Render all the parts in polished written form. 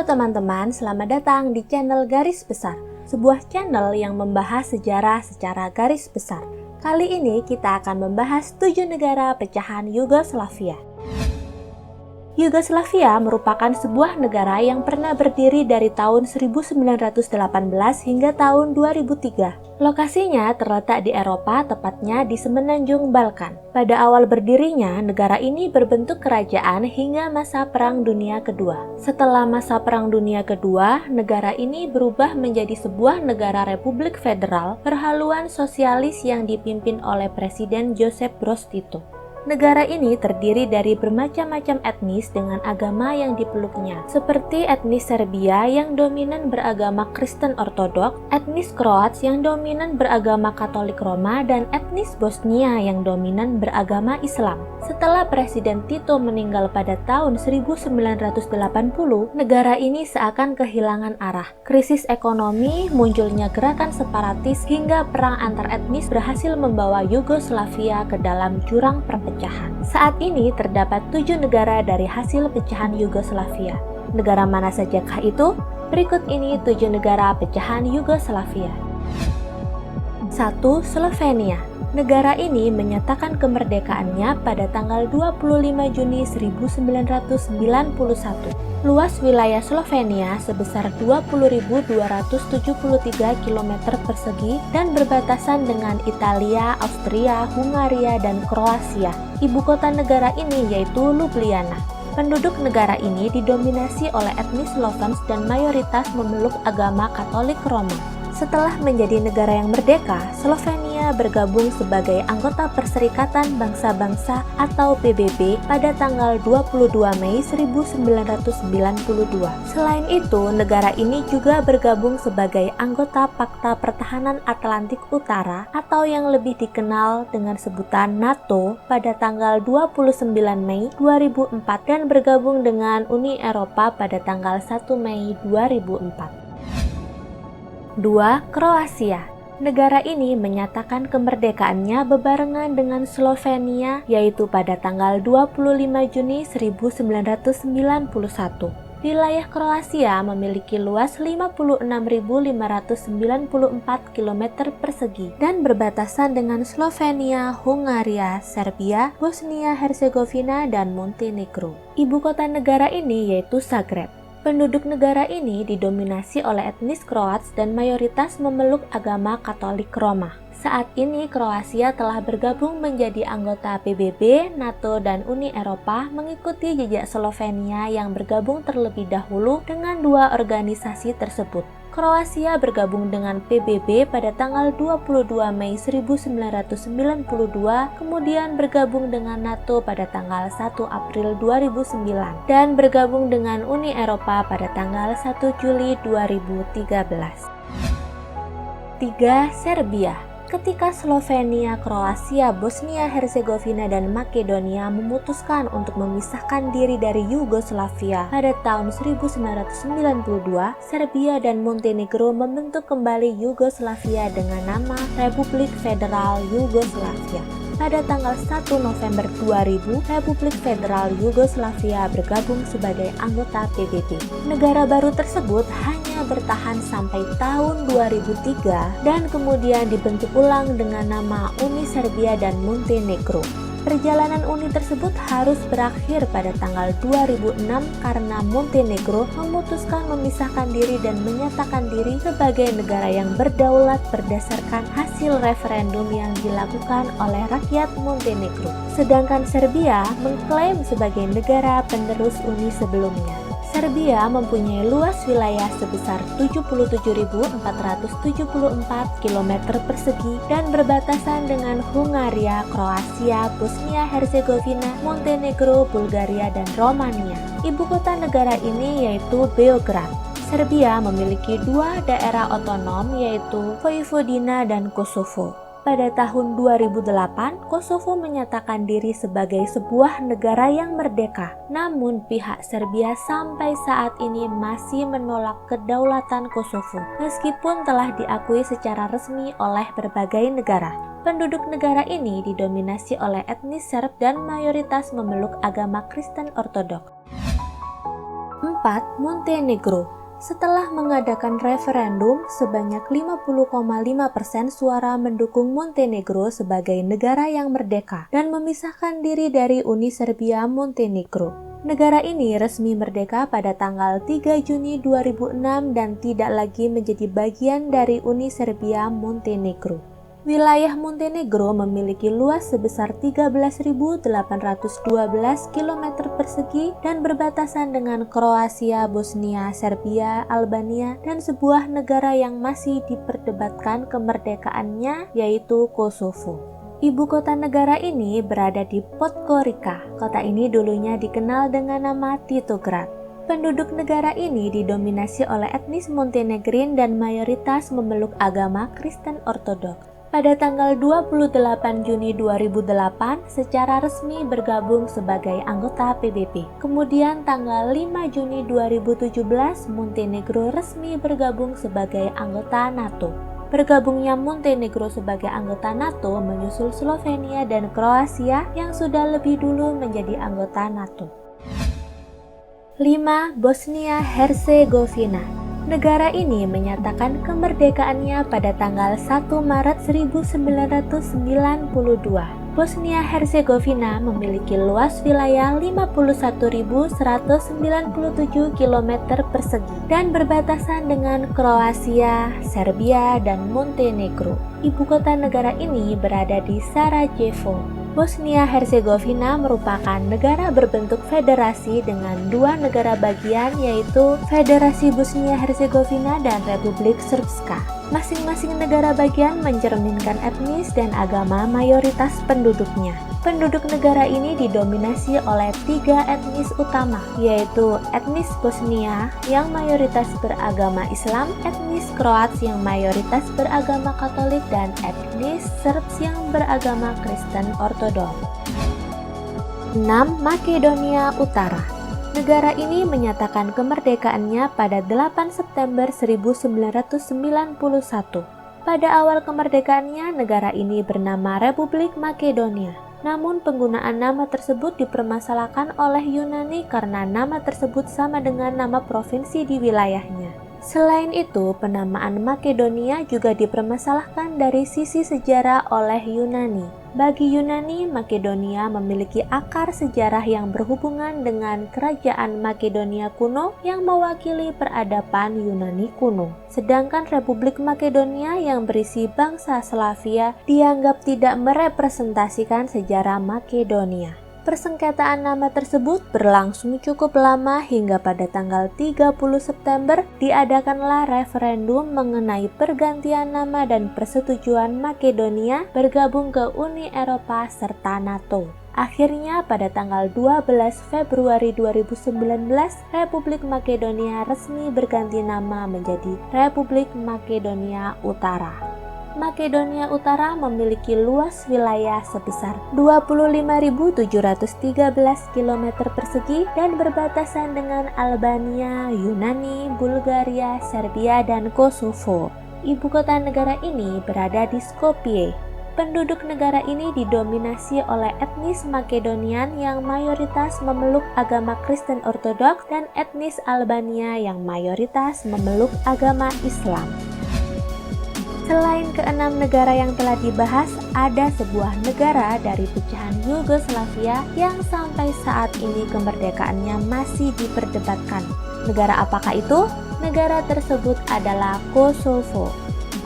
Halo teman-teman, selamat datang di channel Garis Besar, sebuah channel yang membahas sejarah secara garis besar. Kali ini kita akan membahas 7 negara pecahan Yugoslavia. Yugoslavia merupakan sebuah negara yang pernah berdiri dari tahun 1918 hingga tahun 2003. Lokasinya terletak di Eropa, tepatnya di semenanjung Balkan. Pada awal berdirinya, negara ini berbentuk kerajaan hingga masa Perang Dunia Kedua. Setelah masa Perang Dunia Kedua, negara ini berubah menjadi sebuah negara republik federal berhaluan sosialis yang dipimpin oleh Presiden Josip Broz Tito. Negara ini terdiri dari bermacam-macam etnis dengan agama yang dipeluknya, seperti etnis Serbia yang dominan beragama Kristen Ortodok, etnis Kroats yang dominan beragama Katolik Roma, dan etnis Bosnia yang dominan beragama Islam. Setelah Presiden Tito meninggal pada tahun 1980, negara ini seakan kehilangan arah. Krisis ekonomi, munculnya gerakan separatis, hingga perang antar etnis berhasil membawa Yugoslavia ke dalam jurang perpecahan. Saat ini terdapat 7 negara dari hasil pecahan Yugoslavia. Negara mana sajakah itu? Berikut ini 7 negara pecahan Yugoslavia. 1. Slovenia. Negara ini menyatakan kemerdekaannya pada tanggal 25 Juni 1991. Luas wilayah Slovenia sebesar 20.273 km persegi dan berbatasan dengan Italia, Austria, Hungaria, dan Kroasia. Ibu kota negara ini yaitu Ljubljana. Penduduk negara ini didominasi oleh etnis Slovens dan mayoritas memeluk agama Katolik Roma. Setelah menjadi negara yang merdeka, Slovenia bergabung sebagai anggota Perserikatan Bangsa-Bangsa atau PBB pada tanggal 22 Mei 1992. Selain itu, negara ini juga bergabung sebagai anggota Pakta Pertahanan Atlantik Utara atau yang lebih dikenal dengan sebutan NATO pada tanggal 29 Mei 2004 dan bergabung dengan Uni Eropa pada tanggal 1 Mei 2004. 2. Kroasia. Negara ini menyatakan kemerdekaannya bebarengan dengan Slovenia, yaitu pada tanggal 25 Juni 1991. Wilayah Kroasia memiliki luas 56.594 km persegi dan berbatasan dengan Slovenia, Hungaria, Serbia, Bosnia-Herzegovina, dan Montenegro. Ibu kota negara ini yaitu Zagreb. Penduduk negara ini didominasi oleh etnis Kroats dan mayoritas memeluk agama Katolik Roma. Saat ini Kroasia telah bergabung menjadi anggota PBB, NATO, dan Uni Eropa mengikuti jejak Slovenia yang bergabung terlebih dahulu dengan dua organisasi tersebut. Kroasia bergabung dengan PBB pada tanggal 22 Mei 1992, kemudian bergabung dengan NATO pada tanggal 1 April 2009, dan bergabung dengan Uni Eropa pada tanggal 1 Juli 2013. 3. Serbia. Ketika Slovenia, Kroasia, Bosnia-Herzegovina, dan Makedonia memutuskan untuk memisahkan diri dari Yugoslavia pada tahun 1992, Serbia dan Montenegro membentuk kembali Yugoslavia dengan nama Republik Federal Yugoslavia. Pada tanggal 1 November 2000, Republik Federal Yugoslavia bergabung sebagai anggota PBB. Negara baru tersebut hanya bertahan sampai tahun 2003 dan kemudian dibentuk ulang dengan nama Uni Serbia dan Montenegro. Perjalanan Uni tersebut harus berakhir pada tanggal 2006 karena Montenegro memutuskan memisahkan diri dan menyatakan diri sebagai negara yang berdaulat berdasarkan hasil referendum yang dilakukan oleh rakyat Montenegro. Sedangkan Serbia mengklaim sebagai negara penerus Uni sebelumnya. Serbia mempunyai luas wilayah sebesar 77.474 km persegi dan berbatasan dengan Hungaria, Kroasia, Bosnia-Herzegovina, Montenegro, Bulgaria, dan Romania. Ibu kota negara ini yaitu Beograd. Serbia memiliki dua daerah otonom yaitu Vojvodina dan Kosovo. Pada tahun 2008, Kosovo menyatakan diri sebagai sebuah negara yang merdeka. Namun pihak Serbia sampai saat ini masih menolak kedaulatan Kosovo, meskipun telah diakui secara resmi oleh berbagai negara. Penduduk negara ini didominasi oleh etnis Serb dan mayoritas memeluk agama Kristen Ortodok. 4. Keempat, Montenegro. Setelah mengadakan referendum, sebanyak 50,5% suara mendukung Montenegro sebagai negara yang merdeka dan memisahkan diri dari Uni Serbia Montenegro. Negara ini resmi merdeka pada tanggal 3 Juni 2006 dan tidak lagi menjadi bagian dari Uni Serbia Montenegro. Wilayah Montenegro memiliki luas sebesar 13.812 km persegi dan berbatasan dengan Kroasia, Bosnia, Serbia, Albania, dan sebuah negara yang masih diperdebatkan kemerdekaannya, yaitu Kosovo. Ibu kota negara ini berada di Podgorica. Kota ini dulunya dikenal dengan nama Titograd. Penduduk negara ini didominasi oleh etnis Montenegrin dan mayoritas memeluk agama Kristen Ortodoks. Pada tanggal 28 Juni 2008 secara resmi bergabung sebagai anggota PBB. Kemudian tanggal 5 Juni 2017 Montenegro resmi bergabung sebagai anggota NATO. Bergabungnya Montenegro sebagai anggota NATO menyusul Slovenia dan Kroasia yang sudah lebih dulu menjadi anggota NATO. 5. Bosnia-Herzegovina. Negara ini menyatakan kemerdekaannya pada tanggal 1 Maret 1992. Bosnia-Herzegovina memiliki luas wilayah 51.197 km persegi dan berbatasan dengan Kroasia, Serbia, dan Montenegro. Ibu kota negara ini berada di Sarajevo. Bosnia-Herzegovina merupakan negara berbentuk federasi dengan dua negara bagian, yaitu Federasi Bosnia-Herzegovina dan Republik Srpska. Masing-masing negara bagian mencerminkan etnis dan agama mayoritas penduduknya. Penduduk negara ini didominasi oleh tiga etnis utama, yaitu etnis Bosnia yang mayoritas beragama Islam, etnis Kroat yang mayoritas beragama Katolik, dan etnis Serbs yang beragama Kristen Ortodoks. 6. Makedonia Utara. Negara ini menyatakan kemerdekaannya pada 8 September 1991. Pada awal kemerdekaannya, negara ini bernama Republik Makedonia. Namun penggunaan nama tersebut dipermasalahkan oleh Yunani karena nama tersebut sama dengan nama provinsi di wilayahnya. Selain itu, penamaan Makedonia juga dipermasalahkan dari sisi sejarah oleh Yunani. Bagi Yunani, Makedonia memiliki akar sejarah yang berhubungan dengan kerajaan Makedonia kuno yang mewakili peradaban Yunani kuno. Sedangkan Republik Makedonia yang berisi bangsa Slavia dianggap tidak merepresentasikan sejarah Makedonia. Persengketaan nama tersebut berlangsung cukup lama hingga pada tanggal 30 September diadakanlah referendum mengenai pergantian nama dan persetujuan Makedonia bergabung ke Uni Eropa serta NATO. Akhirnya pada tanggal 12 Februari 2019, Republik Makedonia resmi berganti nama menjadi Republik Makedonia Utara. Makedonia Utara memiliki luas wilayah sebesar 25.713 km persegi dan berbatasan dengan Albania, Yunani, Bulgaria, Serbia, dan Kosovo. Ibu kota negara ini berada di Skopje. Penduduk negara ini didominasi oleh etnis Makedonian yang mayoritas memeluk agama Kristen Ortodoks dan etnis Albania yang mayoritas memeluk agama Islam. Selain keenam negara yang telah dibahas, ada sebuah negara dari pecahan Yugoslavia yang sampai saat ini kemerdekaannya masih diperdebatkan. Negara apakah itu? Negara tersebut adalah Kosovo.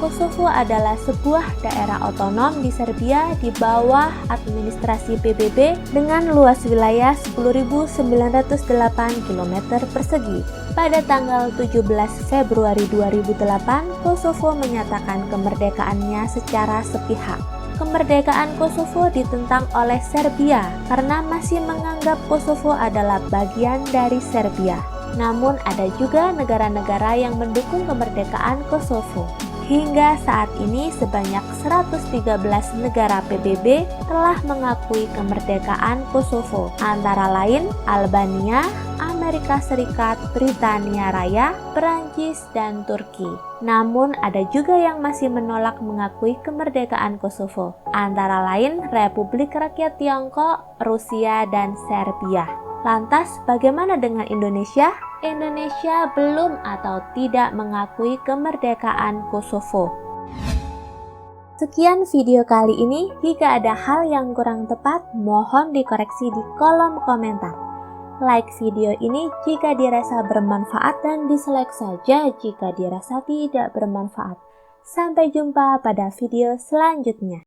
Kosovo adalah sebuah daerah otonom di Serbia di bawah administrasi PBB dengan luas wilayah 10.908 km persegi. Pada tanggal 17 Februari 2008, Kosovo menyatakan kemerdekaannya secara sepihak. Kemerdekaan Kosovo ditentang oleh Serbia karena masih menganggap Kosovo adalah bagian dari Serbia. Namun ada juga negara-negara yang mendukung kemerdekaan Kosovo. Hingga saat ini sebanyak 113 negara PBB telah mengakui kemerdekaan Kosovo, antara lain Albania, Amerika Serikat, Britania Raya, Perancis, dan Turki. Namun ada juga yang masih menolak mengakui kemerdekaan Kosovo, antara lain Republik Rakyat Tiongkok, Rusia, dan Serbia. Lantas, bagaimana dengan Indonesia? Indonesia belum atau tidak mengakui kemerdekaan Kosovo. Sekian video kali ini. Jika ada hal yang kurang tepat, mohon dikoreksi di kolom komentar. Like video ini jika dirasa bermanfaat dan dislike saja jika dirasa tidak bermanfaat. Sampai jumpa pada video selanjutnya.